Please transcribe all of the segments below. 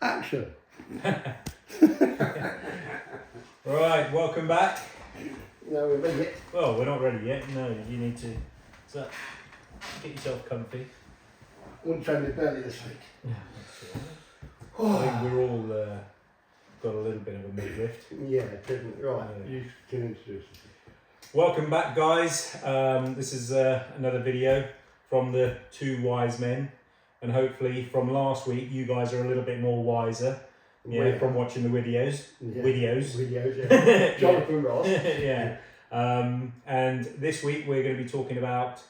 Action. Right, welcome back. No, we're ready. Well, we're not ready yet. No, you need to get yourself comfy. Wouldn't train my belly this week. Yeah, that's all right. I think we're all got a little bit of a midriff. Yeah, didn't. Right, Yeah. you can introduce us. Welcome back, guys. This is another video from the two wise men, and hopefully from last week you guys are a little bit more wiser. Yeah, from watching the videos. Yeah. Videos. Yeah. Jonathan Ross. Yeah. And this week we're going to be talking about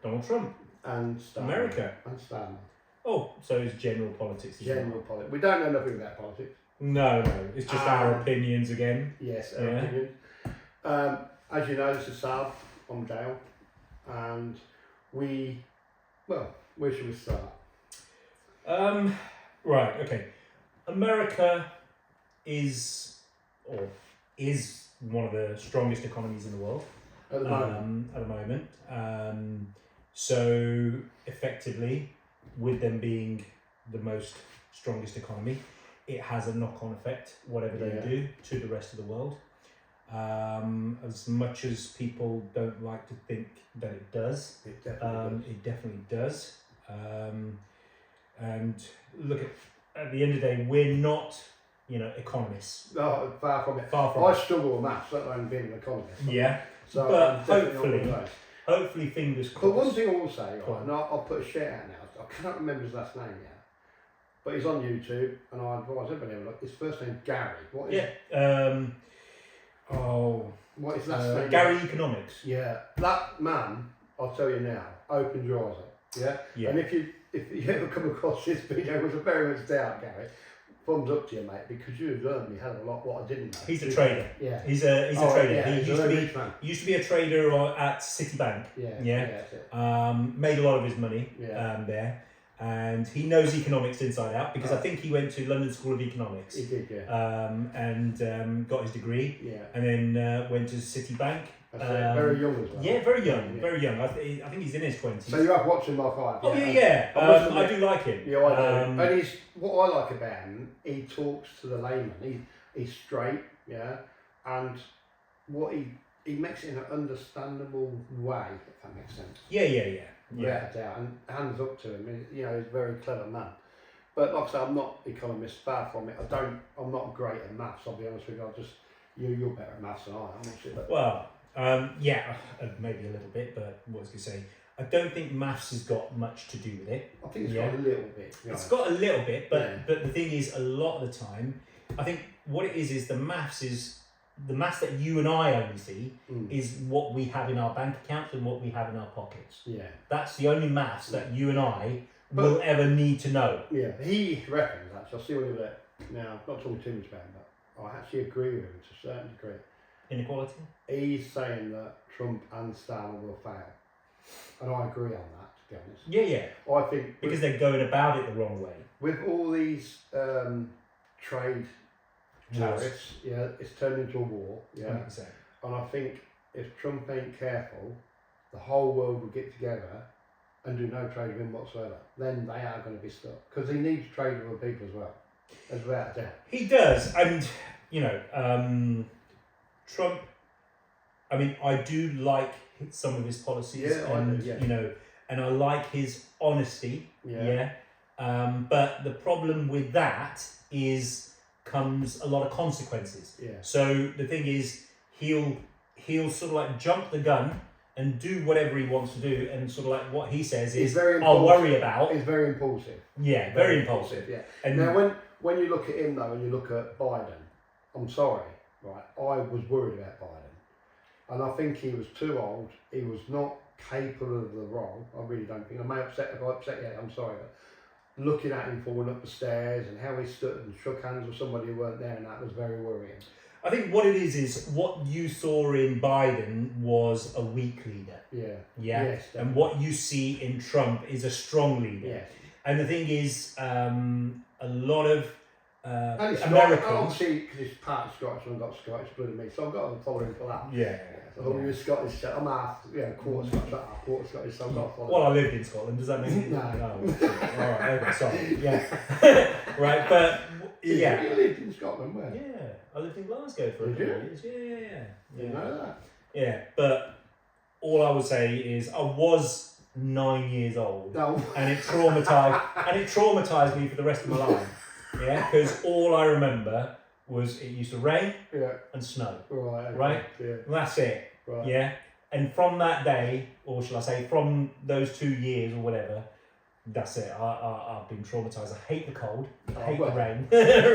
Donald Trump. And Stan. America. And Stan. Oh, so it's general politics. General politics. We don't know nothing about politics. No, it's just our opinions again. Yes, our Yeah. opinions. As you know, this is Sal on Dale. And where should we start? Right, okay. America is one of the strongest economies in the world At the moment. at the moment. So effectively, with them being the most strongest economy, it has a knock-on effect, whatever they do, to the rest of the world. As much as people don't like to think that it does, It definitely does. And look at the end of the day, we're not, economists. No, far from it. Far from I it. struggle with maths, let alone being an economist. Yeah. So But I'm definitely on the way. hopefully, fingers crossed. But one thing I will say, Go right, on. and I'll put a shout out now. I cannot remember his last name yet, but he's on YouTube, and I advise everybody to look. His first name's Gary. What is what is his last name? Gary Economics. Yeah, that man. I'll tell you now. Open your eyes up. Yeah. Yeah. And if you ever come across this video, which I very much doubt, Gary, thumbs up to you, mate, because you've learned me hell of a lot what I didn't know. He's a trader. Yeah. He's a trader. Yeah, He he's used a to be rich man. a trader at Citibank. Yeah. That's it. Made a lot of his money Yeah. there, and he knows economics inside out because I think he went to London School of Economics. He did, yeah. And got his degree, Yeah. and then went to Citibank. That's it. Very young as well. Yeah, very young, Yeah. very young. I think he's in his 20s. So you have watched him like I have? Oh yeah. I do like him. Yeah, I do. And he's what I like about him. He talks to the layman. He's straight, yeah, and what he makes it in an understandable way, if that makes sense. Yeah. Without a doubt. And hands up to him. He's a very clever man. But like I say, I'm not economist. Far from it. I'm not great at maths. I'll be honest with you. You're better at maths than I am. Obviously, but Well, maybe a little bit, but what was I going to say? I don't think maths has got much to do with it. I think it's got a little bit. to be It's honest. got a little bit, but Yeah. but the thing is, a lot of the time, I think what it is the maths that you and I only see is what we have in our bank accounts and what we have in our pockets. Yeah. That's the only maths that you and I will ever need to know. Yeah, he reckons, actually, I'll see what he was now, I'm not talking too much about him, but I actually agree with him to a certain degree. Inequality? He's saying that Trump and Stan will fail. And I agree on that, to be honest. Yeah. I think Because they're going about it the wrong way. with all these trade Wars. tariffs, yeah, it's turned into a war, yeah. 100%. And I think if Trump ain't careful, the whole world will get together and do no trade with him whatsoever. Then they are going to be stuck. Because he needs trade with other people as well. As without a doubt. He does, and Trump. I mean, I do like some of his policies, Yeah, I and do, yeah. and I like his honesty. Yeah. But the problem with that comes a lot of consequences. Yeah. So the thing is, he'll sort of like jump the gun and do whatever he wants to do, and sort of like what he says He's is, very I'll impulsive. worry about. He's very impulsive. Yeah, very impulsive. Yeah. And Now, when you look at him though, and you look at Biden, I'm sorry, right? I was worried about Biden, and I think he was too old. He was not capable of the role. I really don't think. I may upset if I upset you. I'm sorry, but looking at him falling up the stairs and how he stood and shook hands with somebody who weren't there, and that was very worrying. I think what it is what you saw in Biden was a weak leader. Yeah. Yeah. Yes, And definitely. what you see in Trump is a strong leader. Yes. And the thing is, a lot of And it's Americans. obviously, because it's part Scottish and I've got Scottish blood in me, so I've got to follow him for that. Yeah. So I'm Scottish, I'm half, quarter Scottish, half quarter Scottish, so I've got to follow Well, I lived in Scotland. Does that mean? No. All right. Okay. Sorry. Yeah. Right. But yeah. You lived in Scotland, where? Yeah. I lived in Glasgow for a Did couple you? of years. Yeah. You know that? Yeah. But all I would say is I was 9 years old, No. and it traumatized me for the rest of my life. Yeah. Because all I remember was it used to rain Yeah. and snow. Right. Okay. Right? Yeah. And that's it. Right. Yeah. And from that day, or shall I say, from those 2 years or whatever, that's it. I've been traumatized. I hate the cold. I hate the rain.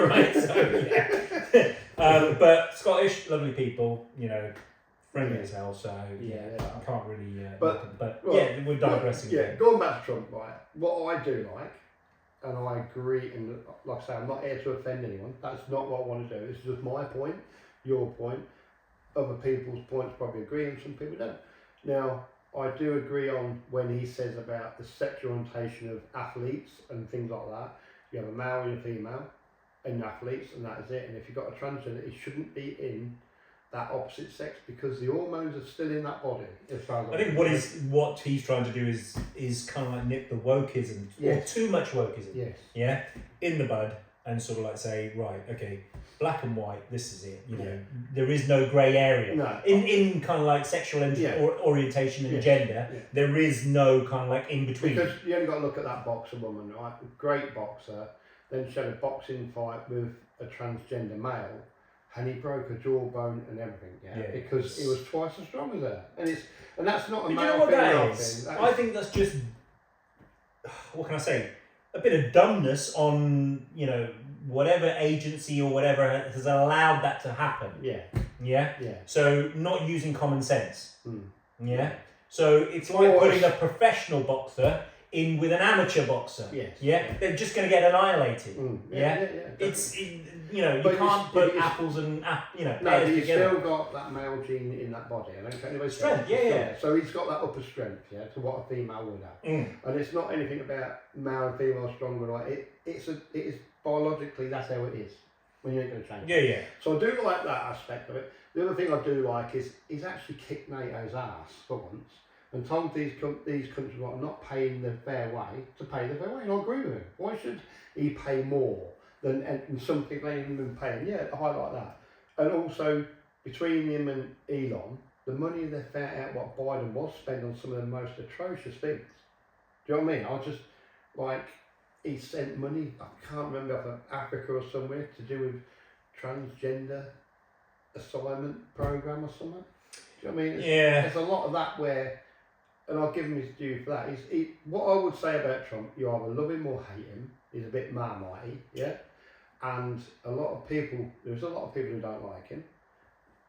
Right. So yeah. But Scottish, lovely people. Friendly as hell. So yeah, I can't really. But yeah, we're digressing. Yeah. Going back to Trump, right? What I do like, and I agree, and like I say, I'm not here to offend anyone. That's not what I want to do. It's just my point, your point. Other people's points probably agree, and some people don't. Now, I do agree on when he says about the sexual orientation of athletes and things like that. You have a male and a female in athletes, and that is it. And if you've got a transgender, it shouldn't be in that opposite sex because the hormones are still in that body. As far as I think what he's trying to do is kind of like nip the wokeism, or too much wokeism. Yes. Yeah, in the bud, and sort of like say, right, okay, black and white, this is it. There is no grey area. No. In kind of like sexual orientation and gender, there is no kind of like in between. Because you only got to look at that boxer woman, right? Great boxer. Then she had a boxing fight with a transgender male, and he broke her jawbone and everything. Yeah. Because he was twice as strong as her, and that's not a But male you know what female that is? thing. I think that's just, what can I say? A bit of dumbness on whatever agency or whatever has allowed that to happen. Yeah. Yeah. Yeah. So not using common sense. Mm. Yeah. So it's like putting a professional boxer in with an amateur boxer. Yes. Yeah. They're just going to get annihilated. Mm. Yeah. You can't put apples and No, pears he's together. still got that male gene in that body. I don't care anybody Strength, says. yeah. So he's got that upper strength, to what a female would have. And it's not anything about male and female stronger. Like it is biologically that's how it is. When you ain't going to change. Yeah. So I do like that aspect of it. The other thing I do like is he's actually kicked NATO's ass for once and told these countries what are not paying the fair way to pay the fair way. And I agree with him. Why should he pay more than and some people ain't even been paying? Yeah, I like that. And also between him and Elon, the money they found out what Biden was spending on some of the most atrocious things. Do you know what I mean? I just like he sent money. I can't remember from Africa or somewhere to do with transgender assignment program or something. Do you know what I mean? There's a lot of that where, and I'll give him his due for that. What I would say about Trump, you either love him or hate him. He's a bit marmite, yeah. And there's a lot of people who don't like him.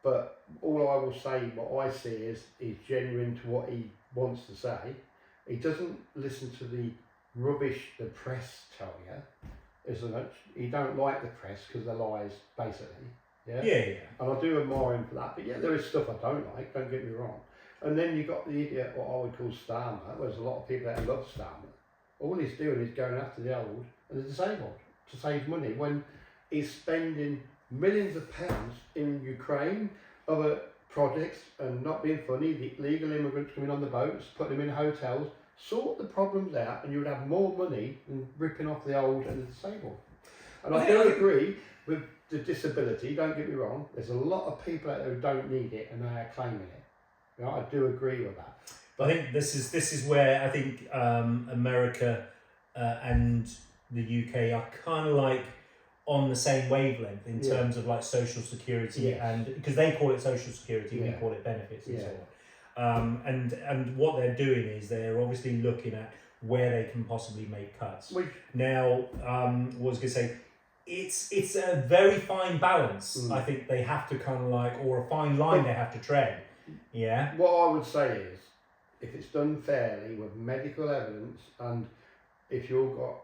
But all I will say, what I see is he's genuine to what he wants to say. He doesn't listen to the rubbish the press tell you, isn't it? He don't like the press because they're lies, basically. Yeah. And I do admire him for that. But yeah, there is stuff I don't like. Don't get me wrong. And then you got the idiot, what I would call Starmer. There's a lot of people that love Starmer. All he's doing is going after the old and the disabled to save money when he's spending millions of pounds in Ukraine, other projects, and not being funny. The illegal immigrants coming on the boats, putting them in hotels. Sort the problems out and you would have more money than ripping off the old and the disabled. And I do agree with the disability, don't get me wrong, there's a lot of people out there who don't need it and they are claiming it. I do agree with that. But I think this is where I think America and the UK are kind of like on the same wavelength in terms of like social security and because they call it social security, we call it benefits and so on. And what they're doing is they're obviously looking at where they can possibly make cuts. Now, what I was going to say, it's a very fine balance. I think they have to kind of like, or a fine line they have to tread. Yeah. What I would say is, if it's done fairly with medical evidence, and if you've got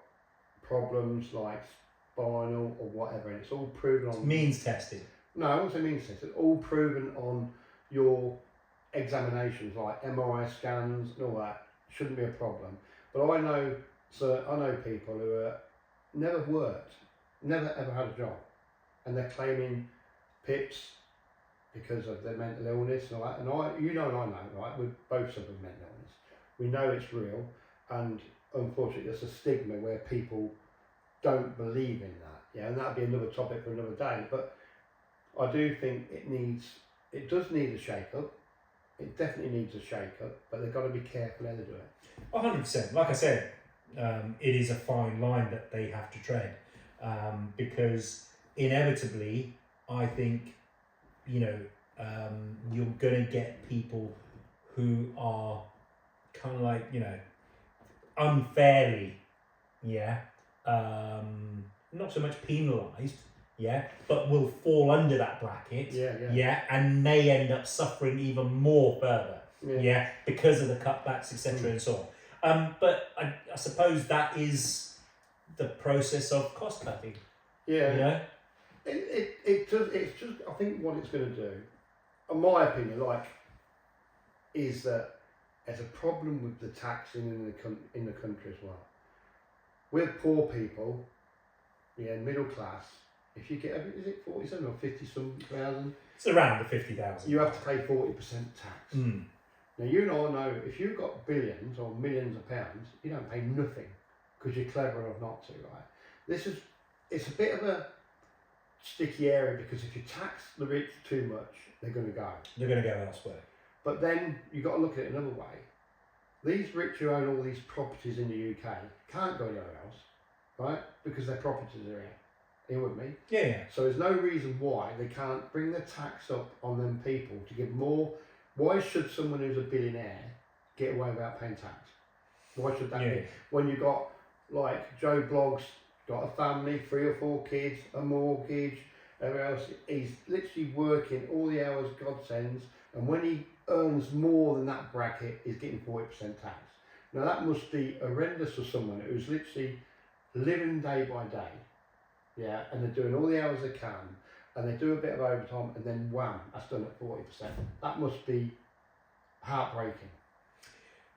problems like spinal or whatever, and it's all proven on means tested. No, I won't say means tested. All proven on your examinations like MRI scans and all that shouldn't be a problem. But I know people who never worked never ever had a job, and they're claiming PIPs because of their mental illness and all that. And and I know, right? We both suffer mental illness. We know it's real, and unfortunately, there's a stigma where people don't believe in that. Yeah, and that'd be another topic for another day. But I do think it does need a shake up. It definitely needs a shake up, but they've got to be careful how they do it. 100%. Like I said, it is a fine line that they have to tread, because inevitably, I think, you're going to get people who are kind of like, unfairly, not so much penalised, but will fall under that bracket, and may end up suffering even more further, because of the cutbacks, etc., and so on. But I suppose that is the process of cost cutting. Yeah. It's just, I think what it's going to do, in my opinion, is that there's a problem with the taxing in the country as well. With poor people, middle class, if you get, is it 47 or 50 some thousand? It's around the 50,000. You have to pay 40% tax. Now you and I know if you've got billions or millions of pounds, you don't pay nothing because you're clever enough not to, right? It's a bit of a sticky area because if you tax the rich too much, they're going to go. They're going to go elsewhere. But then you've got to look at it another way. These rich who own all these properties in the UK can't go anywhere else, right? Because their properties are here. Here with me? Yeah. So there's no reason why they can't bring the tax up on them people to give more. Why should someone who's a billionaire get away without paying tax? Why should that be? When you got like Joe Blogg's got a family, 3 or 4 kids, a mortgage, everything else. He's literally working all the hours God sends, and when he earns more than that bracket, he's getting 40% tax. Now that must be horrendous for someone who's literally living day by day, and they're doing all the hours they can, and they do a bit of overtime, and then wham, that's done at 40%. That must be heartbreaking.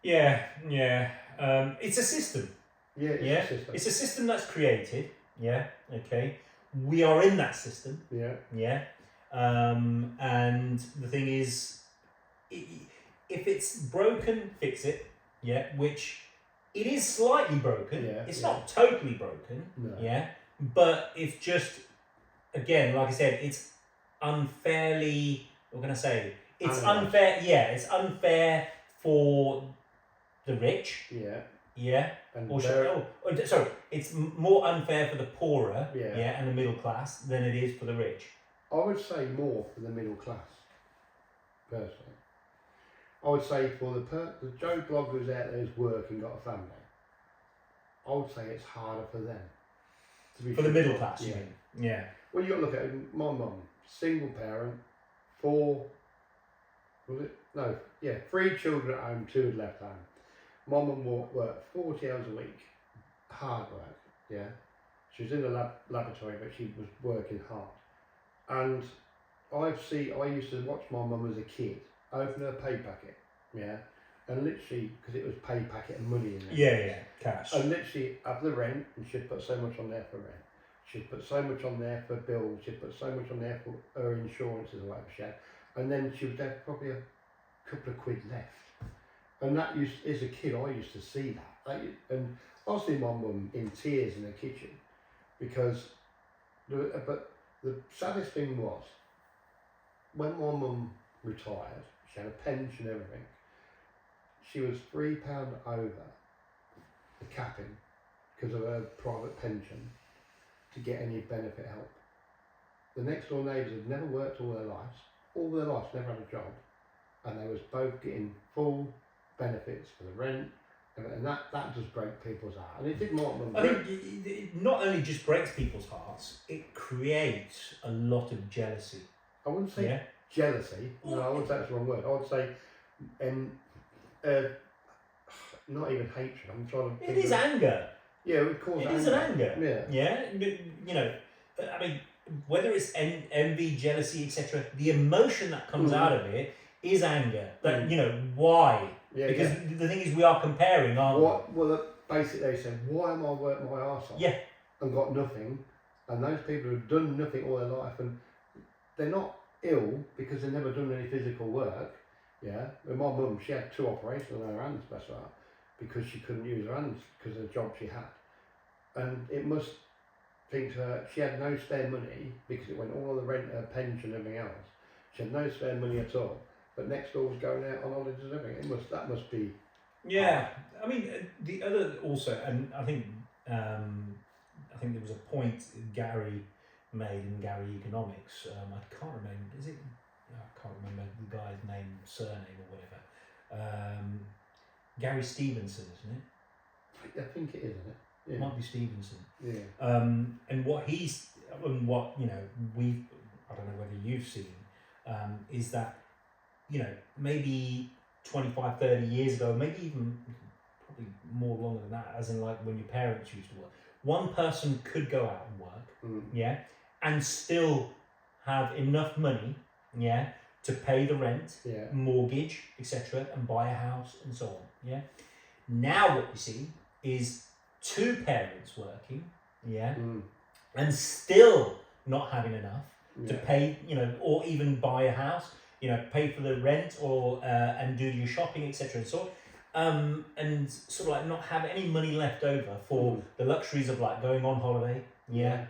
Yeah. It's a system. It's a system. It's a system that's created. Okay. We are in that system. And the thing is, if it's broken, fix it. Which it is slightly broken. It's not totally broken. No. But it's just, again, like I said, it's unfairly. What can I say? It's unfair. It's unfair for the rich. Sorry, it's more unfair for the poorer, and the middle class than it is for the rich. I would say more for the middle class, personally. I would say for the Joe Blogg who's out there who's working, got a family, I would say it's harder for them. For the middle class, you mean? Well, you got to look at it. My mum, single parent, 3 children at home, 2 had left home. My mum worked 40 hours a week, hard work, She was in the laboratory, but she was working hard. And I used to watch my mum as a kid, open her pay packet, and literally, because it was pay packet and money in there. Cash. And literally, have the rent, and she'd put so much on there for rent. She'd put so much on there for bills, she'd put so much on there for her insurances or whatever she had. And then she would have probably a couple of quid left. And that as a kid, I used to see that. And I see my mum in tears in the kitchen because, but the saddest thing was, when my mum retired, she had a pension and everything, she was £3 over the capping because of her private pension to get any benefit help. The next door neighbours had never worked all their lives, never had a job, and they was both getting full benefits for the rent, and that just break people's heart. And it did more than I think it not only just breaks people's hearts, it creates a lot of jealousy. I wouldn't say jealousy. No, I wouldn't say that's the wrong word. I would say not even hatred. I'm trying to. It is anger. Yeah, we call it. It is an anger. I mean, whether it's envy, jealousy, etc., the emotion that comes out of it is anger. But why? Because the thing is, we are comparing, aren't we? Well, basically they said, why am I working my arse off? And got nothing, And those people who've done nothing all their life, and they're not ill because they've never done any physical work. Yeah, with my mum, she had 2 operations on her hands, bless her, because she couldn't use her hands because of the job she had. And it must think to her, she had no spare money because it went all on the rent, her pension, everything else. She had no spare money at all. But next door was going out on holidays and everything. That must be. Yeah, I mean the other also, and I think there was a point Gary made in Gary Economics. I can't remember. I can't remember the guy's name, surname, or whatever. Gary Stevenson, isn't it? I think it is, isn't it? Yeah. It might be Stevenson. Yeah. And what we, I don't know whether you've seen, is that, maybe 25, 30 years ago, maybe even probably more longer than that, as in like when your parents used to work, one person could go out and work, yeah, and still have enough money, yeah, to pay the rent, Yeah. mortgage, etc., and buy a house and so on, yeah. Now what you see is 2 parents working, yeah, and still not having enough to pay, or even buy a house, pay for the rent or and do your shopping, etc. and so on, and sort of like not have any money left over for the luxuries of like going on holiday, yeah,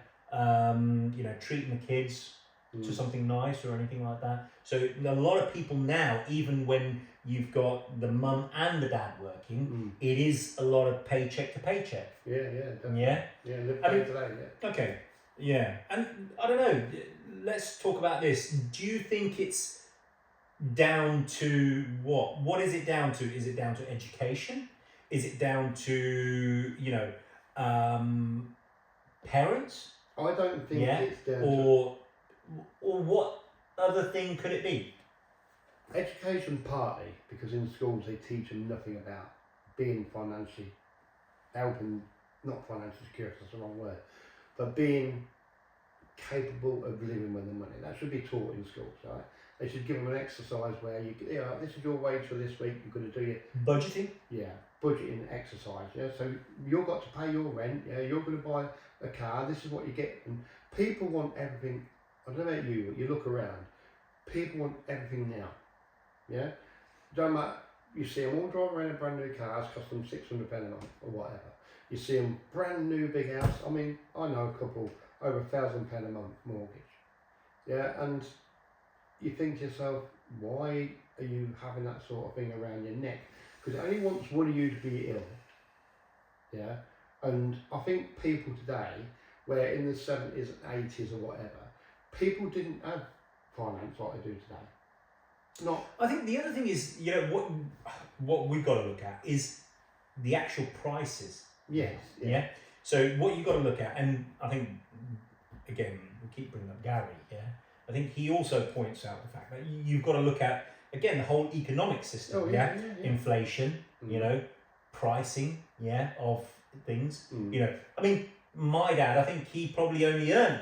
treating the kids to something nice or anything like that. So a lot of people now, even when you've got the mum and the dad working, it is a lot of paycheck to paycheck. Yeah, definitely. Yeah. Yeah, live day to day. Yeah. Okay. Yeah, and I don't know. Let's talk about this. Do you think it's down to what? What is it down to? Is it down to education? Is it down to parents? I don't think it's down or what other thing could it be? Education partly, because in schools they teach them nothing about being financially helping, not financially secure, that's the wrong word, but being capable of living with the money. That should be taught in schools, right? They should give them an exercise where this is your wage for this week, you've got to do your budgeting. Yeah, budgeting exercise. Yeah, so you've got to pay your rent. Yeah, you're going to buy a car. This is what you get. And people want everything. I don't know about you, but you look around. People want everything now. Yeah, don't matter. You see them all driving around in brand new cars, cost them £600 a month or whatever. You see them brand new big house. I mean, I know a couple over £1,000 a month mortgage. Yeah, and you think to yourself, why are you having that sort of thing around your neck? Because it only wants one of you to be ill. Yeah, and I think people today, where in the 70s and 80s or whatever, people didn't have finance like they do today. Not. I think the other thing is, what we've got to look at is the actual prices. Yes. Yeah. So what you've got to look at, and I think again we keep bringing up Gary. Yeah. I think he also points out the fact that you've got to look at again the whole economic system. Yeah. Inflation. Pricing. Yeah. Of things. I mean, my dad. I think he probably only earned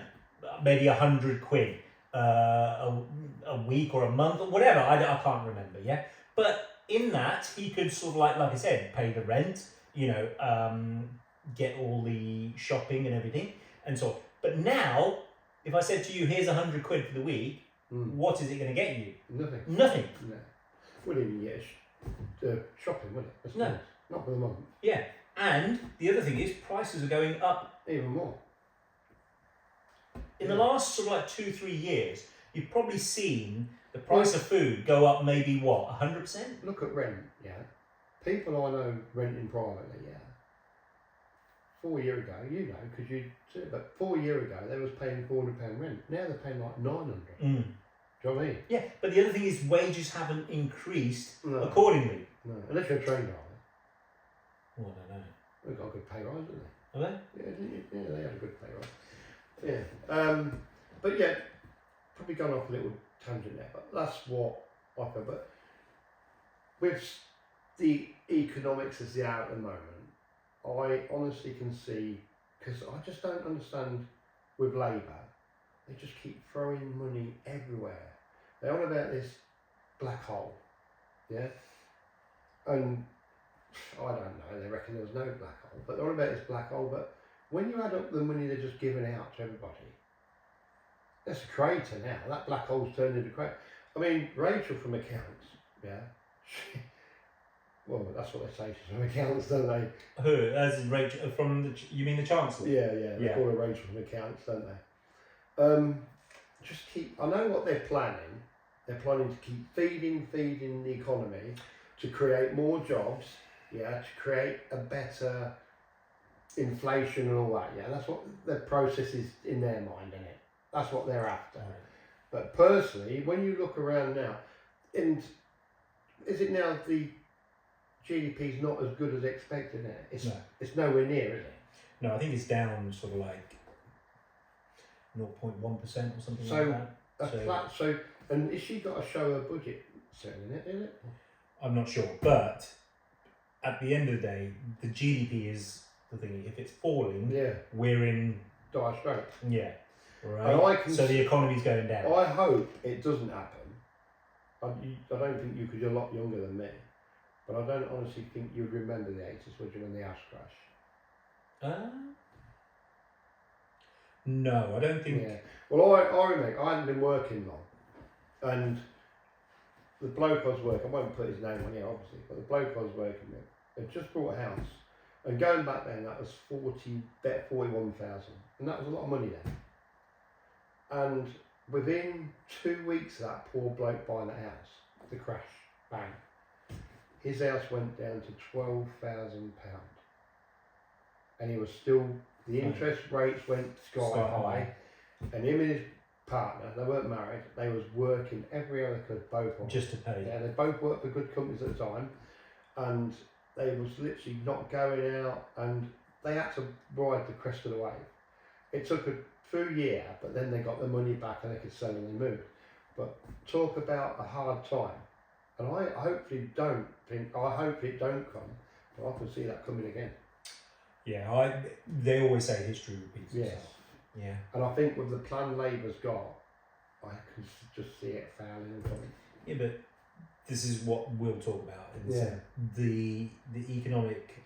maybe £100 a week or a month or whatever. I can't remember. Yeah. But in that he could sort of like I said, pay the rent. Get all the shopping and everything, and so on. But now, if I said to you, here's £100 for the week, what is it going to get you? Nothing. Nothing. No. Wouldn't even get shopping, would it? No. Not for the moment. Yeah. And the other thing is, prices are going up even more. In the last sort of like 2-3 years. You've probably seen the price of food go up maybe what 100%. Look at rent. Yeah. People I know renting privately. Yeah. 4 years ago, because you see it, but 4 years ago they was paying £400 rent. Now they're paying like 900. Do you know what I mean? Yeah, but the other thing is wages haven't increased accordingly. No, unless you're a train driver. Well, I don't know. They've got a good pay rise, haven't they? Have they? Yeah, they have a good pay rise. Yeah, but yeah, probably gone off a little tangent there, but that's what I feel. But with the economics as they are at the moment, I honestly can see, because I just don't understand with Labour, they just keep throwing money everywhere. They're on about this black hole, yeah? And I don't know, they reckon there's no black hole, but they're on about this black hole, but when you add up the money they're just giving out to everybody, that's a crater now. That black hole's turned into a crater. I mean, Rachel from accounts, yeah. Well, that's what they say. She's from accounts, don't they? Who? As in Rachel from the? You mean the Chancellor? Yeah, yeah. They Yeah. call her Rachel from accounts, don't they? Just keep. I know what they're planning. They're planning to keep feeding the economy to create more jobs. Yeah, to create a better inflation and all that. Yeah, that's what the process is in their mind, isn't it? That's what they're after. Right. But personally, when you look around now, and is it now the GDP is not as good as expected now? It's nowhere near, is it? No, I think it's down sort of like 0.1% or something So, like that. So, and is she got to show her budget soon, is it? I'm not sure, but at the end of the day, the GDP is the thing. If it's falling, Yeah, we're in dire straits. yeah, right. And I can So the economy's going down. I hope it doesn't happen. I don't think you, because you're a lot younger than me, but I don't honestly think you'd remember the 80s, would you, when the ash crash? No, I don't think. Yeah. Well, I remember I hadn't been working long, and the bloke I was working, I won't put his name on here obviously, but the bloke I was working with had just bought a house, and going back then that was 41,000, and that was a lot of money then. And within 2 weeks of that poor bloke buying that house, the crash, bang, his house went down to £12,000, and he was still, the interest rates went sky high, and him and his partner, they weren't married, they was working every hour they could, both of them. Just to pay. Yeah, they both worked for good companies at the time, and they was literally not going out, and they had to ride the crest of the wave. It took a few years, but then they got the money back and they could sell and they moved. But talk about a hard time, and I hope it don't come, but I can see that coming again. Yeah, they always say history repeats Yes. itself. Yeah. And I think with the plan Labour's got, I can just see it failing and coming. Yeah, but this is what we'll talk about. It's, Yeah. The economic,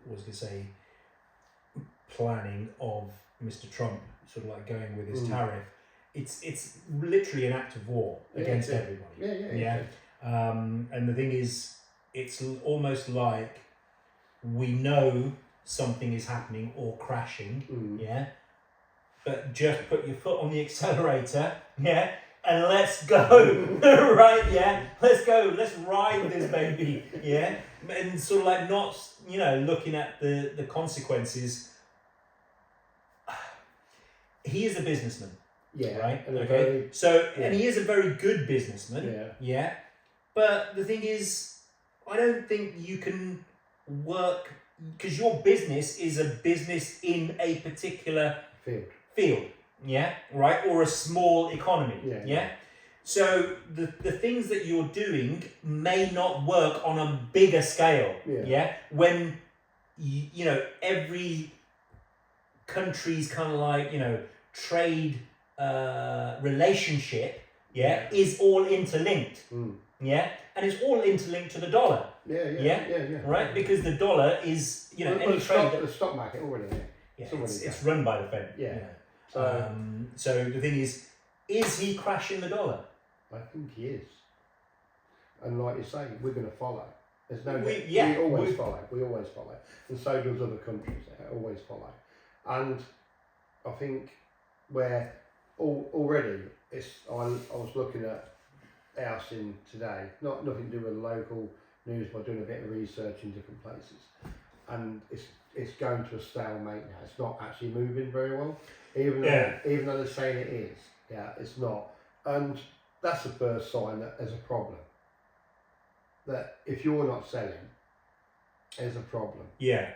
what was I going to say, planning of Mr. Trump, sort of like going with his tariff. It's literally an act of war against everybody. Yeah. And the thing is, it's almost like we know something is happening or crashing. Yeah. But just put your foot on the accelerator, yeah, and let's go, right, yeah, let's go, let's ride this baby, yeah, and sort of like not, looking at the consequences. He is a businessman, Yeah. right, And okay, and he is a very good businessman, yeah, but the thing is, I don't think you can work, because your business is a business in a particular field, yeah, right, or a small economy, yeah. So the things that you're doing may not work on a bigger scale, yeah. When every country's kind of like trade relationship, is all interlinked, yeah, and it's all interlinked to the dollar, yeah, right, because the dollar is any trade. The stock market already there. Yeah, it's run by the Fed. Yeah. So the thing is he crashing the dollar? I think he is. And like you say, we're going to follow. There's no. We always follow. We always follow, and so does other countries. They always follow. And I think where already I was looking at ours in today. Nothing to do with local news, but doing a bit of research in different places, and it's going to a stalemate now. It's not actually moving very well, even though they're saying it is. Yeah, it's not, and that's the first sign that there's a problem. That if you're not selling, there's a problem. Yeah.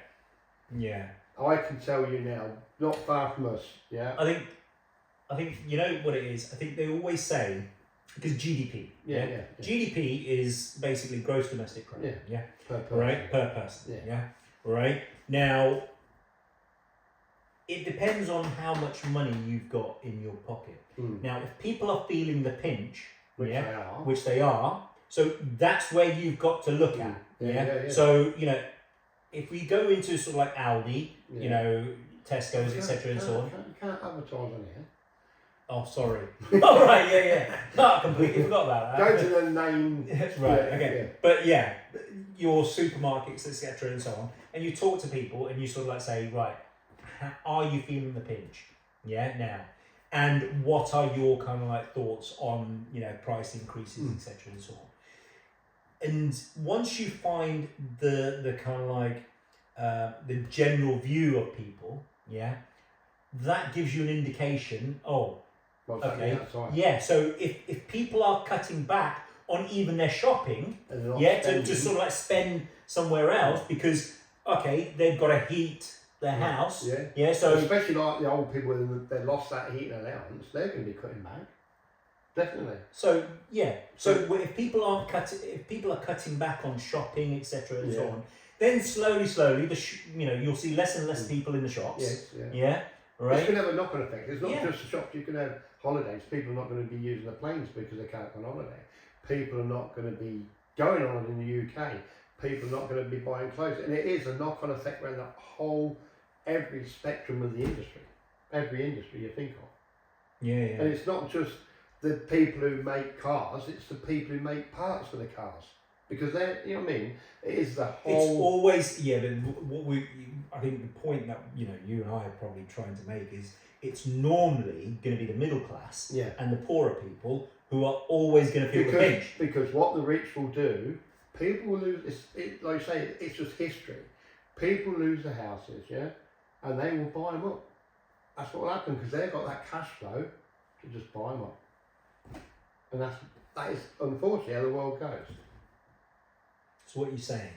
I can tell you now, not far from us. Yeah. I think you know what it is. I think they always say, because GDP. Yeah. GDP is basically gross domestic product. Yeah. Per person. Right, per person. Yeah. Right. Now, it depends on how much money you've got in your pocket. Now, if people are feeling the pinch, which they are, so that's where you've got to look at. Yeah. So if we go into sort of like Aldi, Yeah. you know, Tesco's, You etc., and so on. You can't advertise on here. Oh, sorry. All right, yeah. No, I completely forgot about Go that. to the name. Right, Yeah, okay. yeah. But yeah, your supermarkets, etc., and so on, and you talk to people and you sort of like say, right, are you feeling the pinch? Yeah, now. And what are your kind of like thoughts on, you know, price increases, etc., and so on. And once you find the kind of like the general view of people, yeah, that gives you an indication. Oh, What's happening outside. yeah. So if people are cutting back on even their shopping, And they're not yeah, to spending. sort of like spend somewhere else because okay, they've got to heat their house. Yeah. Yeah. So especially like the old people who they lost that heating allowance, they're going to be cutting back. Definitely. So yeah, so if people are cutting back on shopping, etc., and so Yeah. on, then slowly, you know, you'll see less and less people in the shops. Yes. Yeah. Yeah, It's right. going to have a knock-on effect. It's not Yeah. just the shops. You can have holidays. People are not going to be using the planes because they can't go on holiday. People are not going to be going on in the UK. People are not going to be buying clothes, and it is a knock-on effect around the whole, every spectrum of the industry, every industry you think of. Yeah, And it's not just the people who make cars; it's the people who make parts for the cars, because they're, you know what I mean. It is the whole. It's always but what I think the point that you and I are probably trying to make is it's normally going to be the middle class Yeah. and the poorer people who are always going to feel the pinch. Because what the rich will do, people will lose. Like I say, it's just history. People lose their houses, yeah, and they will buy them up. That's what will happen because they've got that cash flow to just buy them up, and that is unfortunately how the world goes. So what you're saying,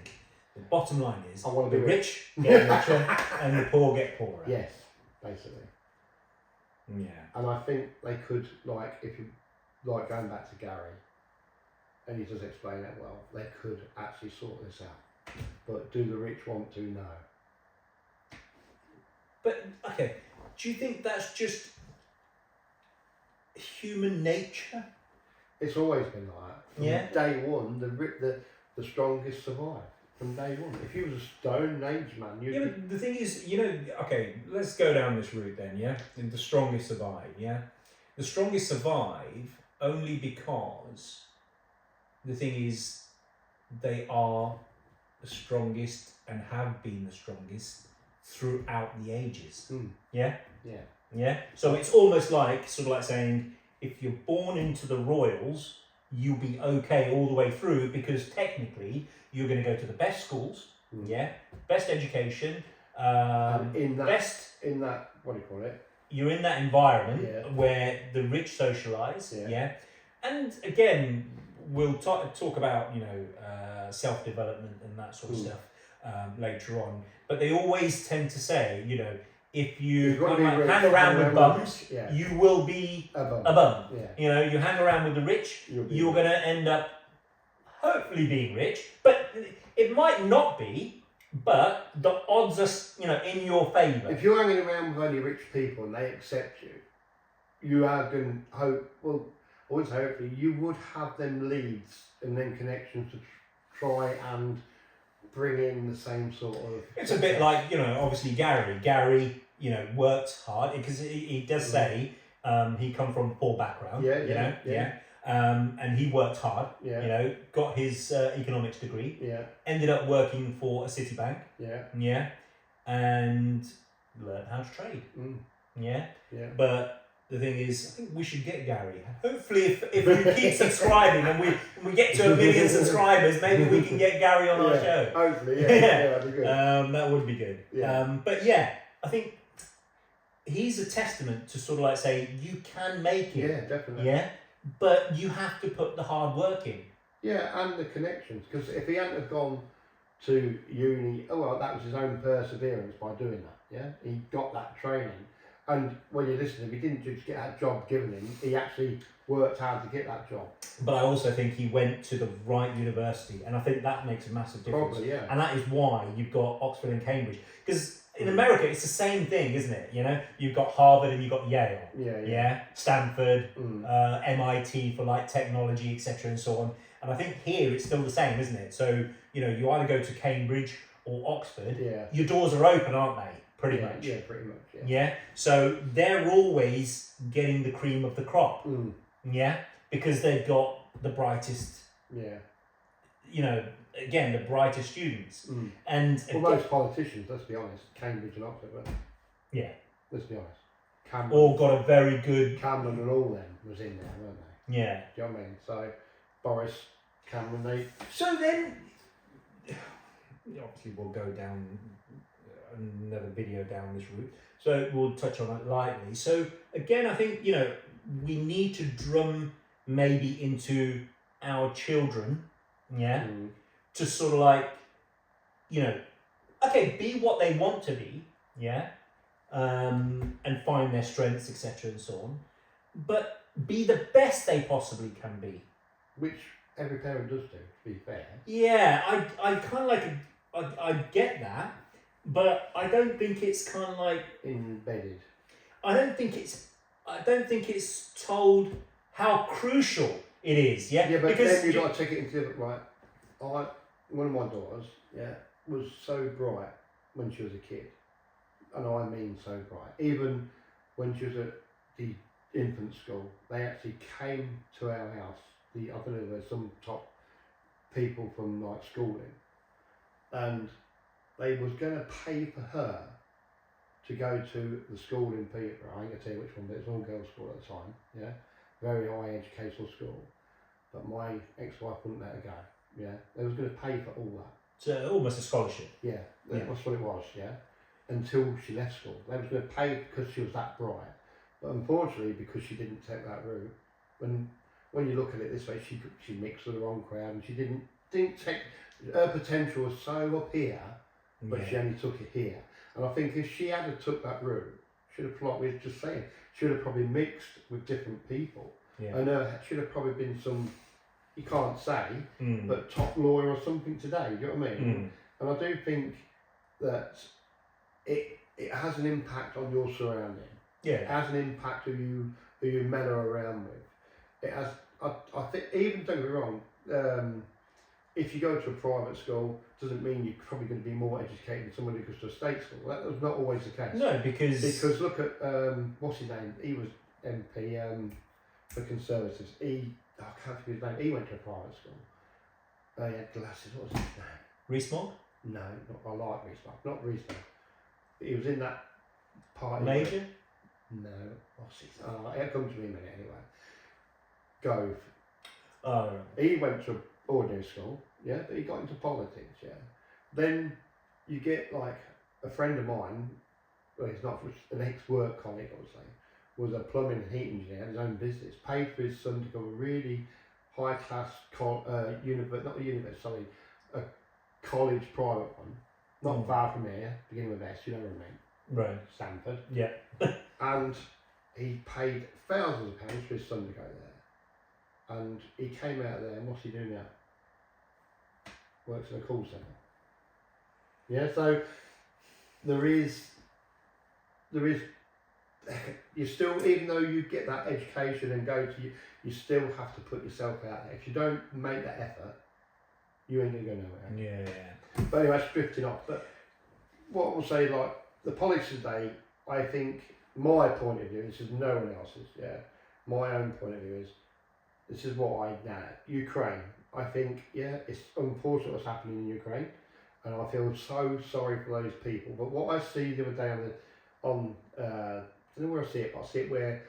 the bottom line is I wanna the be rich get richer and the poor get poorer. Yes, basically. Yeah. And I think they could, like, if you like going back to Gary, and he does explain that well, they could actually sort this out. But do the rich want to? No. But okay, do you think that's just human nature? It's always been like that. From Yeah. day one, the strongest survive. From day one. If you was a Stone Age man, you'd Yeah, but the thing is, okay, let's go down this route then, yeah? And the strongest survive, yeah? The strongest survive only because the thing is, they are the strongest and have been the strongest throughout the ages. Yeah? Yeah. Yeah? So it's almost like, sort of like saying, if you're born into the royals, you'll be okay all the way through because technically you're going to go to the best schools, yeah, best education, and in that, what do you call it? You're in that environment Yeah. where the rich socialise, yeah. And again, we'll talk about self-development and that sort of stuff later on. But they always tend to say, if you You've got to be rich, hang around with bums, yeah. you will be a bum. a bum. Yeah. You hang around with the rich, You'll you're be going to end up hopefully being rich, but it might not be. But the odds are, in your favour. If you're hanging around with only rich people and they accept you, you are going to hope. Well, I would say hopefully you would have them leads and then connections to try and bring in the same sort of. It's a bit like obviously Gary. Gary, worked hard because he does say he come from a poor background. Yeah. And he worked hard. Yeah. Got his economics degree. Yeah. Ended up working for a Citibank. Yeah. Yeah. And learned how to trade. Yeah. Yeah. But the thing is, I think we should get Gary. Hopefully, if you keep subscribing and we get to 1 million subscribers, maybe we can get Gary on our show. Hopefully, yeah. That'd be good. That would be good. Yeah. But yeah, I think he's a testament to sort of like say you can make it. Yeah, definitely. Yeah, but you have to put the hard work in. Yeah, and the connections. Because if he hadn't have gone to uni, that was his own perseverance by doing that. Yeah, he got that training. And when you listen to him, he didn't just get that job given him, he actually worked hard to get that job. But I also think he went to the right university, and I think that makes a massive difference. Probably, yeah. And that is why you've got Oxford and Cambridge. Because in America, it's the same thing, isn't it? You've got Harvard and you've got Yale. Yeah. Stanford, MIT for like technology, etc., and so on. And I think here it's still the same, isn't it? So, you either go to Cambridge or Oxford, Yeah. your doors are open, aren't they? Pretty Yeah, much. Yeah, pretty much. Yeah. Yeah. So they're always getting the cream of the crop. Mm. Yeah. Because they've got the brightest, Yeah. you know, again, the brightest students. Mm. And Well, again, most politicians, let's be honest, Cambridge and Oxford, weren't they? yeah, Let's be honest. Cameron, all got a very good, Cameron and all them was in there, weren't they? yeah. Do you know what I mean? So, Boris, Cameron, they. So then, obviously, we'll go down another video down this route. So we'll touch on it lightly. So again, I think, you know, we need to drum maybe into our children, yeah, Mm. to sort of like, you know, okay, be what they want to be, yeah, and find their strengths, etc., and so on, but be the best they possibly can be. Which every parent does do, to be fair. Yeah, I kind of like, I get that, but I don't think it's kind of like, Embedded. I don't think it's told how crucial it is. Yeah, Yeah, but because then you've got to take it into different, right. One of my daughters, yeah, was so bright when she was a kid. And I mean so bright. Even when she was at the infant school, they actually came to our house. I don't know, there's some top people from like schooling. And they was going to pay for her to go to the school in Peterborough. I ain't going to tell you which one, but it's all girls' school at the time, yeah. Very high educational school. But my ex-wife wouldn't let her go, yeah. They was going to pay for all that. it's almost a scholarship. Yeah, that's what it was, yeah. Until she left school. They was going to pay because she was that bright. But unfortunately, because she didn't take that route, when you look at it this way, she mixed with the wrong crowd and she didn't take, her potential was so up here, but she only took it here. And I think if she had took that route, should have, like we were just saying, should have probably mixed with different people. Yeah. And should have probably been some, you can't say, Mm. but top lawyer or something today, you know what I mean? Mm. And I do think that it has an impact on your surrounding. It Yeah. has an impact who you mellow around with. It has. I think, even don't get me wrong. If you go to a private school, doesn't mean you're probably going to be more educated than someone who goes to a state school. That was not always the case. No, because look at what's his name? He was MP for Conservatives. I can't think of his name. He went to a private school. He had glasses. What was his name? Rees-Mogg, No, not I like Rees-Mogg. Not Rees-Mogg. He was in that party. Major. No, what's his? It'll come to me in a minute anyway. Gove. Oh, He went to ordinary school, yeah, but he got into politics, yeah. Then you get like a friend of mine, well, he's not an ex-work colleague, I would say, was a plumbing and heating engineer, had his own business, paid for his son to go to a really high-class a college private one, not far from here, beginning with S, you know what I mean? right. Stanford. Yeah. And he paid thousands of pounds for his son to go there. And he came out of there, and what's he doing now? Works in a call centre. Yeah, so there is, you still, even though you get that education and go to, you still have to put yourself out there. If you don't make that effort, you ain't going to go nowhere. Yeah. But anyway, that's drifting off. But what I will say, like, the politics today, I think, my point of view, this is no one else's, yeah, my own point of view is, this is what I know. Ukraine, I think, yeah, it's unfortunate what's happening in Ukraine, and I feel so sorry for those people. But what I see the other day I don't know where I see it, but I see it where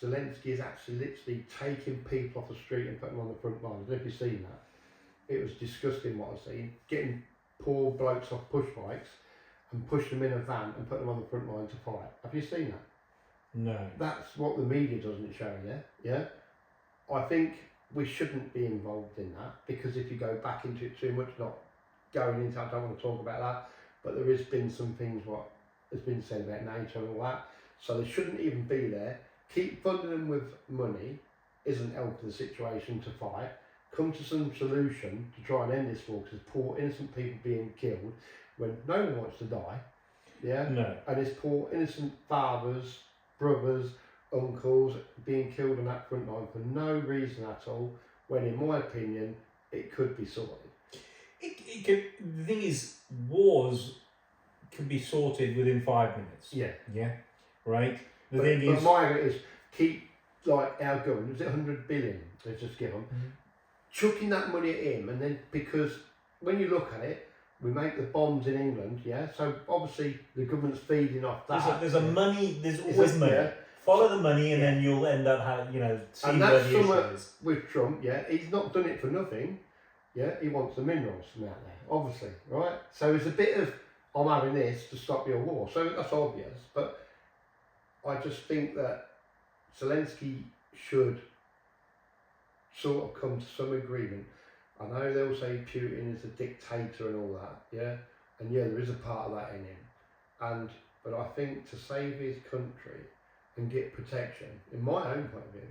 Zelensky is actually literally taking people off the street and putting them on the front line. I don't know if you've seen that. It was disgusting what I seen. Getting poor blokes off push bikes and pushing them in a van and putting them on the front line to fight. Have you seen that? No. That's what the media doesn't show, yeah? I think we shouldn't be involved in that, because if you go back into it too much, not going into, I don't want to talk about that, but there has been some things what has been said about NATO and all that, so they shouldn't even be there. Keep funding them with money isn't helping the situation to fight. Come to some solution to try and end this war, because there's poor innocent people being killed when no one wants to die, yeah? No. And it's poor innocent fathers, brothers, uncles being killed on that front line for no reason at all, when in my opinion it could be sorted. It can, the thing is, wars can be sorted within 5 minutes. Yeah. Yeah. Right. The But, thing but is, my argument is keep like our government. Was it 100 billion? Let's just give them chucking that money at him, and then because when you look at it, we make the bombs in England. Yeah. So obviously the government's feeding off that. there's a money. There's always money. Yeah. Follow the money, and Yeah. then you'll end up having, see And where that's the issue somewhat is. with Trump, yeah, he's not done it for nothing. Yeah, he wants the minerals from out there, obviously, right? So it's a bit of I'm having this to stop your war. So that's obvious, but I just think that Zelensky should sort of come to some agreement. I know they'll say Putin is a dictator and all that, yeah, and yeah, there is a part of that in him, but I think to save his country and get protection, in my own point of view,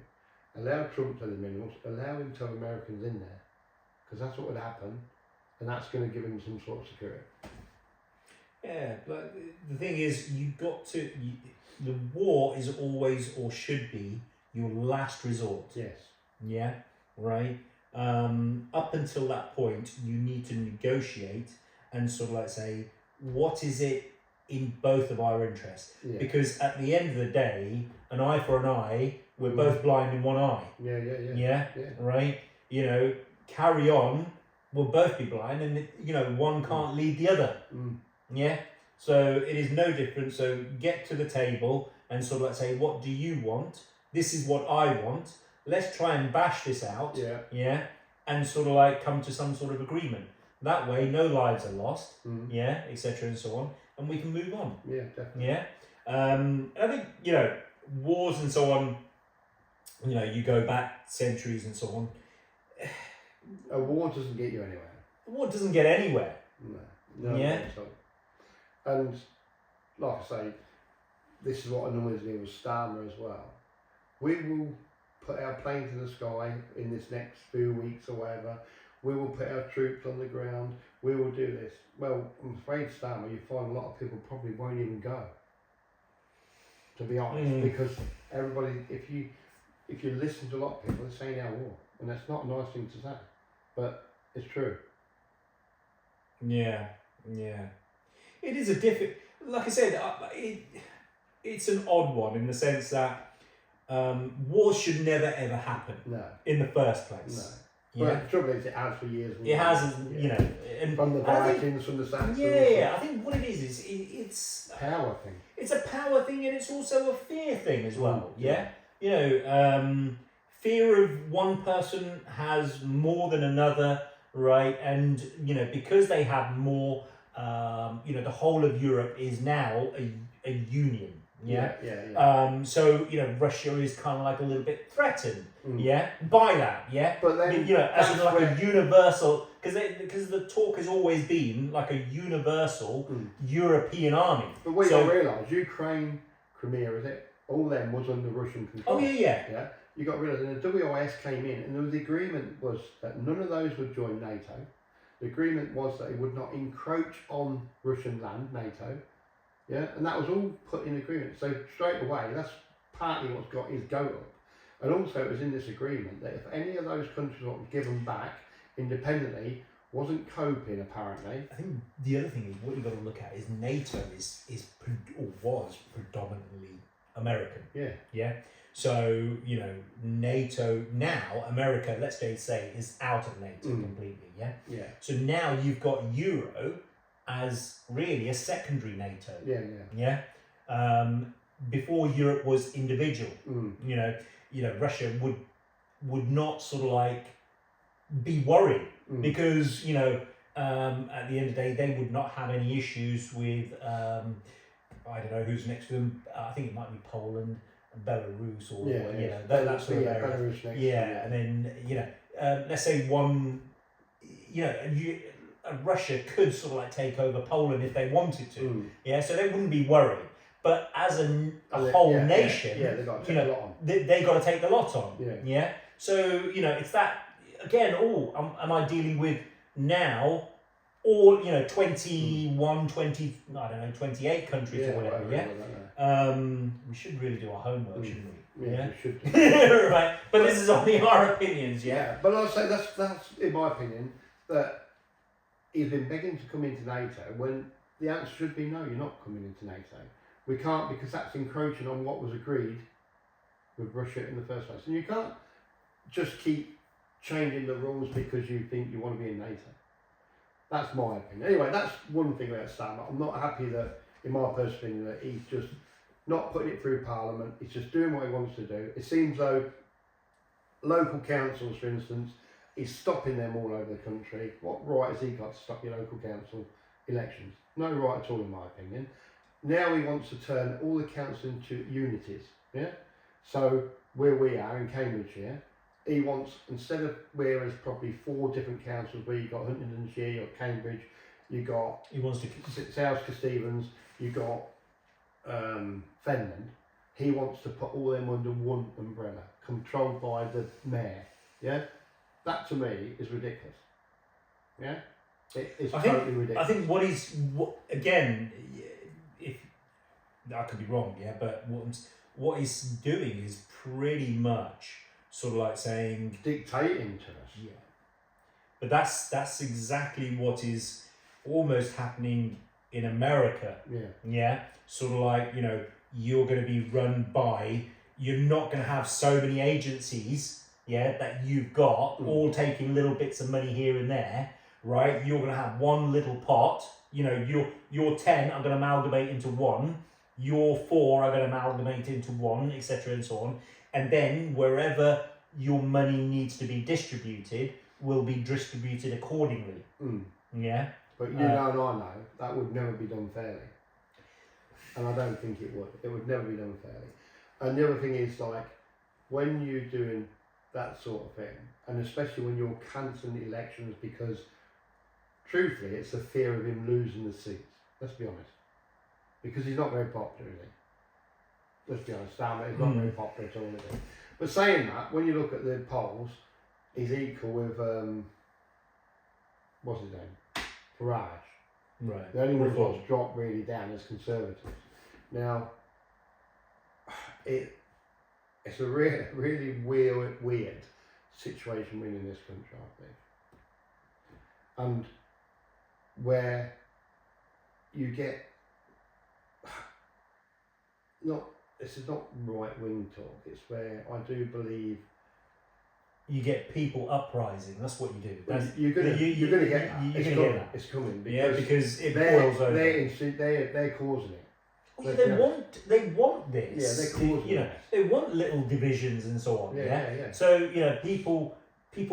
allow Trump to the minerals, allow him to have Americans in there, because that's what would happen, and that's going to give him some sort of security. Yeah, but the thing is, the war is always or should be your last resort. Yes. Yeah, right. Up until that point, you need to negotiate and sort of like say, what is it in both of our interests? Yeah. Because at the end of the day, an eye for an eye, we're both blind in one eye. Yeah. Yeah, right. Carry on. We'll both be blind, and one can't lead the other. Yeah. So it is no different. So get to the table and sort of like say, what do you want? This is what I want. Let's try and bash this out. Yeah. Yeah. And sort of like come to some sort of agreement. That way, no lives are lost. Yeah, etc. and so on, and we can move on. Yeah, definitely. Yeah. And I think wars and so on. You go back centuries and so on. A war doesn't get you anywhere. War doesn't get anywhere. No. Yeah. And like I say, this is what annoys me with Starmer as well. We will put our planes in the sky in this next few weeks or whatever. We will put our troops on the ground. We will do this. Well, I'm afraid, Starmer, you find a lot of people probably won't even go. To be honest, because everybody, if you listen to a lot of people, they're saying our war, and that's not a nice thing to say, but it's true. Yeah. It is a difficult. Like I said, it's an odd one in the sense that wars should never ever happen. No. In the first place. No. But the trouble is, it has for years. It has, and from the Vikings, from the Saxons. Yeah. I think what it is it's power thing. It's a power thing, and it's also a fear thing as well. Yeah. Fear of one person has more than another, right? And because they have more, the whole of Europe is now a union. Yeah. So Russia is kind of like a little bit threatened. Yeah. By that. Yeah. But then as in like a universal, because the talk has always been like a universal European army. But we don't realise Ukraine, Crimea, is it? All them was under Russian control. Oh yeah. Yeah. You got to realise, and the WIS came in, and the agreement was that none of those would join NATO. The agreement was that it would not encroach on Russian land, NATO. Yeah, and that was all put in agreement. So straight away, that's partly what's got his goat up. And also it was in this agreement that if any of those countries were given back independently, wasn't coping apparently. I think the other thing is what you've got to look at is NATO was predominantly American. Yeah. Yeah. So, NATO now, America, let's say, is out of NATO completely, yeah? Yeah. So now you've got Euro as really a secondary NATO. Yeah. Yeah. Before Europe was individual, Russia would not sort of like be worried because at the end of the day they would not have any issues with I don't know who's next to them. I think it might be Poland, Belarus, or that sort of area. Belarus next and then let's say one, Russia could sort of like take over Poland if they wanted to. Yeah, so they wouldn't be worried. But as a whole nation, they got to take a lot on. They got to take the lot on. Yeah. Yeah. So it's that again. Am I dealing with now? Or 21, 20, I don't know, 28 countries or whatever. Yeah. We should really do our homework, shouldn't we? Yeah, we should. Right. But this is only our opinions. Yeah. But I'll say that's in my opinion that he's been begging to come into NATO when the answer should be no, you're not coming into NATO. We can't, because that's encroaching on what was agreed with Russia in the first place. And you can't just keep changing the rules because you think you want to be in NATO. That's my opinion. Anyway, that's one thing about Sam. I'm not happy that, in my personal opinion, that he's just not putting it through Parliament. He's just doing what he wants to do. It seems though local councils, for instance, he's stopping them all over the country. What right has he got to stop your local council elections? No right at all, in my opinion. Now he wants to turn all the councils into unities. Yeah. So where we are in Cambridgeshire, he wants, instead of where there's probably 4 different councils where you've got Huntingdonshire, you've got Cambridge, you've got He wants to. South Stevens, you've got Fenland. He wants to put all them under one umbrella, controlled by the mayor. Yeah, that to me is ridiculous. Yeah, it's totally ridiculous. I think again, if I could be wrong, yeah, but what he's doing is pretty much sort of like saying dictating to us. Yeah, but that's exactly what is almost happening in America. Yeah. Yeah, sort of like, you know, you're going to be run by. You're not going to have so many agencies, yeah, that you've got all taking little bits of money here and there, right? You're going to have one little pot. You know, your 10 are going to amalgamate into one. Your 4 are going to amalgamate into one, etc., and so on. And then wherever your money needs to be distributed will be distributed accordingly. Yeah. But you know, and I know that would never be done fairly, and I don't think it would. It would never be done fairly. And the other thing is, like, when you're doing that sort of thing, and especially when you're cancelling elections because, truthfully, it's the fear of him losing the seats. Let's be honest, because he's not very popular, is he? Let's be honest, Sam, he's not very popular at all, is he? But saying that, when you look at the polls, he's equal with what's his name? Farage. Right. The only one that's dropped really down is Conservatives. Now, it's a really weird situation we're in this country, I think. And where you get this is not right wing talk. It's where I do believe you get people uprising. That's what you do. You're gonna get that. It's coming. Because it boils over. They're causing it. Well, they want this. Yeah, they're causing it. They want little divisions and so on. Yeah. So, you know, people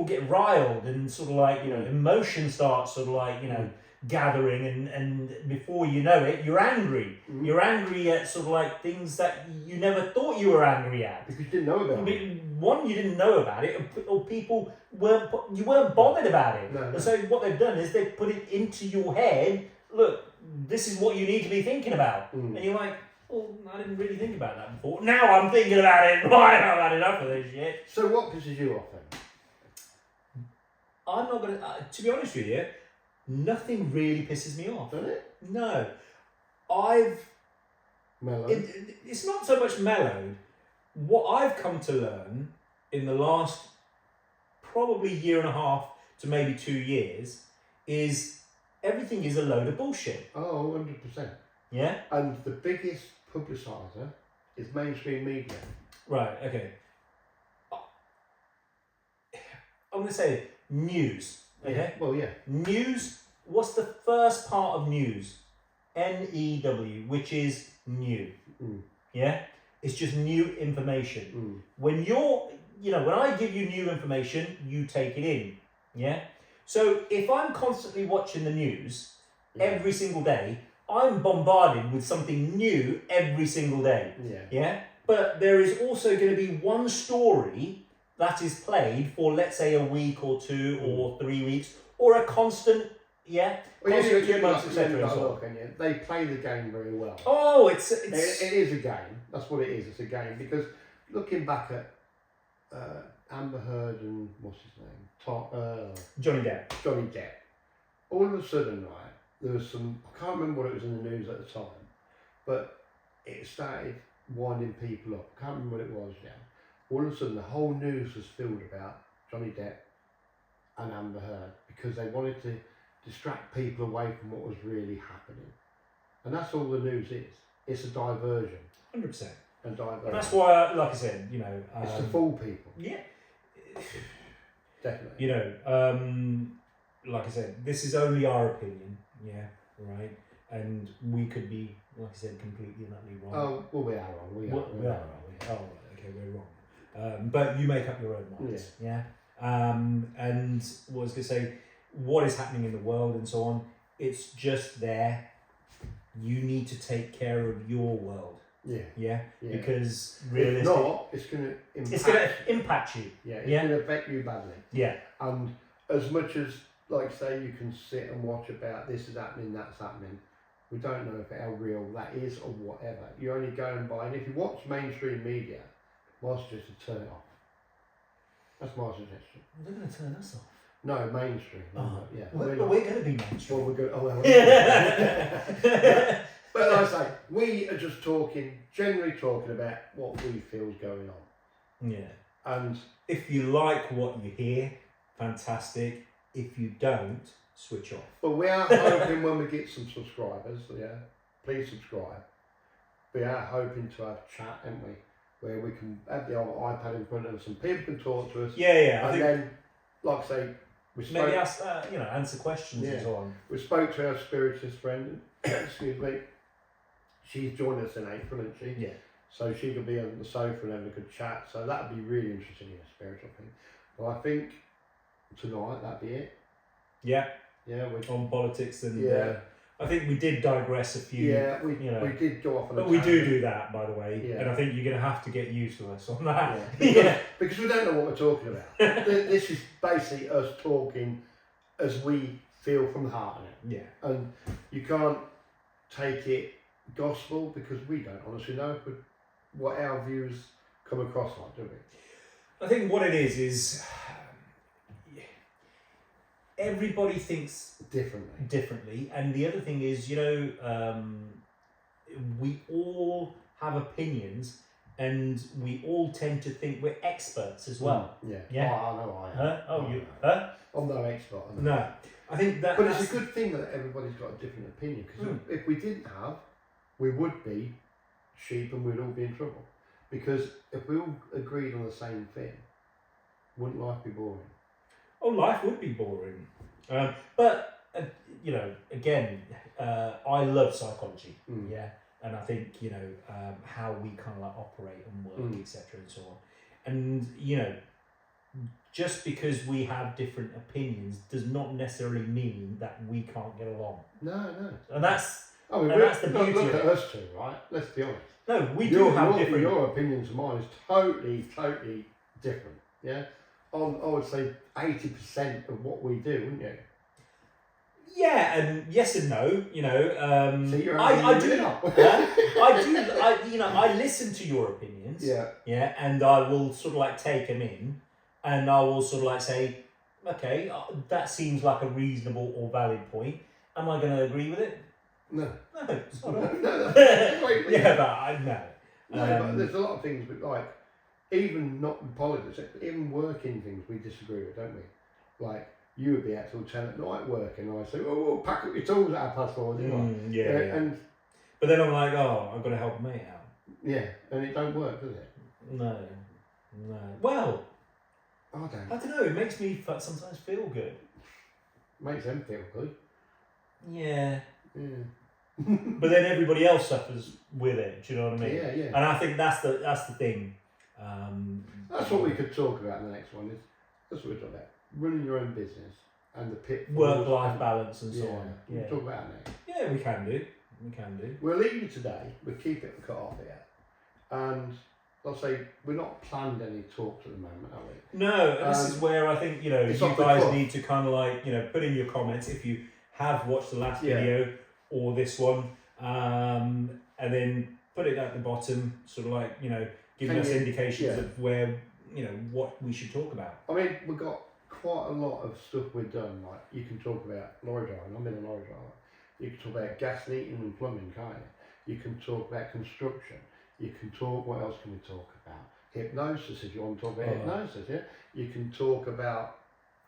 get riled and sort of like, you know, emotion starts sort of like, you know, gathering, and before you know it, you're angry. You're angry at sort of like things that you never thought you were angry at. Because you didn't know about it. One, you didn't know about it, or people weren't bothered about it. No. And so what they've done is they've put it into your head. Look, this is what you need to be thinking about. And you're like, well, I didn't really think about that before. Now I'm thinking about it. Right, I've had enough of this shit. So what pisses you off then? I'm not going to, to be honest with you, nothing really pisses me off. Does it? No. Mellowed? It's not so much mellowed. What I've come to learn in the last probably year and a half to maybe 2 years is everything is a load of bullshit. Oh, 100%. Yeah? And the biggest publiciser is mainstream media. Right, okay. I'm going to say news. Okay? Yeah. Well, yeah. News, what's the first part of news? N-E-W, which is new. Yeah? It's just new information. When when I give you new information, you take it in. Yeah? So if I'm constantly watching the news every single day, I'm bombarded with something new every single day. Yeah? But there is also going to be one story that is played for, let's say, a week or 2 or 3 weeks, or a constant, Well, constant 2 months, etc. etc. They play the game very well. Oh, it is a game. That's what it is. It's a game, because looking back at Amber Heard and what's his name, Johnny Depp. Johnny Depp. All of a sudden, right, there was some. I can't remember what it was in the news at the time, but it started winding people up. I can't remember what it was now. All of a sudden, the whole news was filled about Johnny Depp and Amber Heard, because they wanted to distract people away from what was really happening. And that's all the news is. It's a diversion. 100%. And diversion. And that's why, like I said, you know, it's to fool people. Yeah. Definitely. You know, like I said, this is only our opinion. Yeah. Right. And we could be, like I said, completely and utterly wrong. Oh, well, we are wrong. We are wrong. Oh, right, okay, we're wrong. But you make up your own minds. Yeah. And what I was going to say, what is happening in the world and so on, it's just there. You need to take care of your world. Yeah. Yeah. Yeah. Because if not, it's going to impact. It's going to impact you. Yeah. It's going to affect you badly. Yeah. And as much as, like say, you can sit and watch about this is happening, that's happening, we don't know how real that is or whatever. You're only going by, and if you watch mainstream media, my suggestion is turn it off. That's my suggestion. They're going to turn us off. No, mainstream. Oh. Yeah. We're going to be mainstream. Well, we're good. Oh, well. But like I say, we are just generally talking about what we feel is going on. Yeah. And if you like what you hear, fantastic. If you don't, switch off. But we are hoping when we get some subscribers, yeah, please subscribe. We are hoping to have chat, aren't we? Where we can have the old iPad in front of us and people can talk to us. Yeah. And then, like I say, we spoke, maybe ask, answer questions and so on. We spoke to our spiritist friend, excuse me. She's joined us in April, isn't she? Yeah. So she could be on the sofa and having a good chat. So that would be really interesting in a spiritual thing. But I think tonight that'd be it. Yeah. Yeah. On politics and yeah. I think we did digress a few. Yeah, we did go off on but a we tangent. do that, by the way. Yeah. And I think you're going to have to get used to us on that. Yeah. Because we don't know what we're talking about. This is basically us talking as we feel from the heart in it. Yeah. And you can't take it gospel because we don't honestly know what our views come across like, do we? I think what it is everybody thinks differently. And the other thing is, we all have opinions and we all tend to think we're experts as well. Yeah. Yeah. Oh, I know I am. Huh? Oh, you? Huh? I'm no expert. No. I think that. But it's a good thing that everybody's got a different opinion because if we didn't have, we would be sheep and we'd all be in trouble. Because if we all agreed on the same thing, wouldn't life be boring? Oh, life would be boring. But again, I love psychology. Yeah. And I think, how we kind of like operate and work, etc. and so on. And, just because we have different opinions does not necessarily mean that we can't get along. No. And that's that's the beauty look of at it. us two, right? Let's be honest. No, we do have different... Your opinion to mine is totally different, yeah? On, I would say, 80% of what we do, wouldn't you? Yeah, and yes and no, So you're I listen to your opinions. Yeah. Yeah, and I will sort of like take them in, and I will sort of like say, okay, that seems like a reasonable or valid point. Am I going to agree with it? No. No, sort of. No. Yeah, but I know. But there's a lot of things, but like, even not in politics, even working things we disagree with, don't we? Like, you would be out till 10 at night working, and I say, well, pack up your tools at 4:30, didn't I? Yeah. And but then I'm like, I've got to help mate out. Yeah, and it don't work, does it? No. Well, I don't. I don't know. It makes me sometimes feel good. Makes them feel good. Yeah. Yeah. But then everybody else suffers with it. Do you know what I mean? Yeah. And I think that's the thing. That's what we could talk about in the next one. That's what we're talking about. Running your own business and the pitfalls. Work-life balance and so on. Yeah. We'll talk about that next. Yeah, we can do. We'll leave you today. We'll keep it cut off here. And I'll say we're not planned any talks at the moment, are we? No, and this is where I think, you guys need to kind of like, put in your comments if you have watched the last video or this one. And then put it at the bottom, sort of like, giving us indications of where, what we should talk about. I mean, we've got quite a lot of stuff we've done. Like, you can talk about lorry driving. I'm in a lorry driver. You can talk about gas heating and plumbing, can't you? You can talk about construction. You can talk, what else can we talk about? Hypnosis, if you want to talk about hypnosis, yeah? You can talk about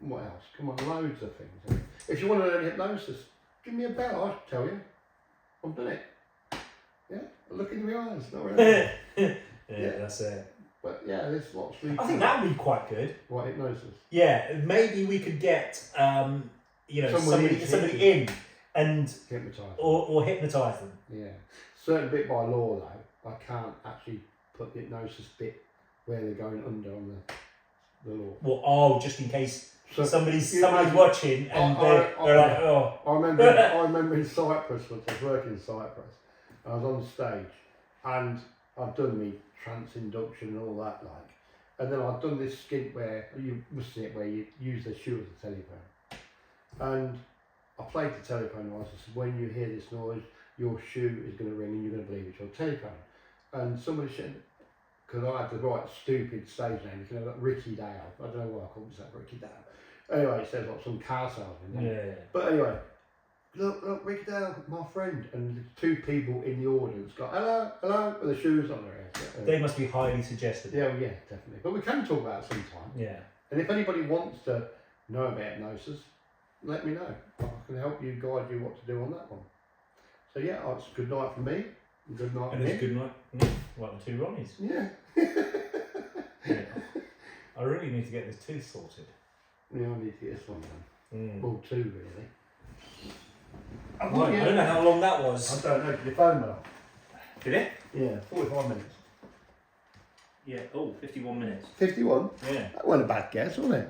What else? Come on, loads of things. If you want to learn hypnosis, give me a bell. I'll tell you. I've done it. Yeah, look in your eyes. Not really. Yeah, that's it. But yeah, there's lots. I think that would be quite good. What, hypnosis? Yeah, maybe we could get somebody in and Hypnotise. or hypnotise them. Yeah. Certain bit by law though, I can't actually put the hypnosis bit where they're going under on the law. Well, just in case So somebody's imagine- watching and they're like, oh. I remember in Cyprus, once I was working in Cyprus, I was on stage and I'd done me trance induction and all that and then I'd done this skint where you must see it where you use the shoe as a telephone. And I played the telephone noise. I said, when you hear this noise, your shoe is going to ring and you're going to believe it's your telephone. And somebody said, because I had the right stupid stage name, like Ricky Dale. I don't know why I called myself Ricky Dale. Anyway, it says like some car salesman. Yeah. But anyway, look, Ricky Dale, my friend, and the two people in the audience go, hello, with the shoes on their head. They must be highly suggestive. Yeah, definitely. But we can talk about it sometime. Yeah. And if anybody wants to know about hypnosis, let me know. I can help you, guide you what to do on that one. So yeah, it's good night from me. And good night from And it's you. good night. Like the two Ronnies. Yeah. Yeah. I really need to get this tooth sorted. Yeah, I need to get this one done. Well, two really. Right, I don't know how long that was. I don't know. Did your phone went off? Did it? Yeah, 45 minutes. Yeah. Oh, 51 minutes. 51? Yeah. That wasn't a bad guess, was it?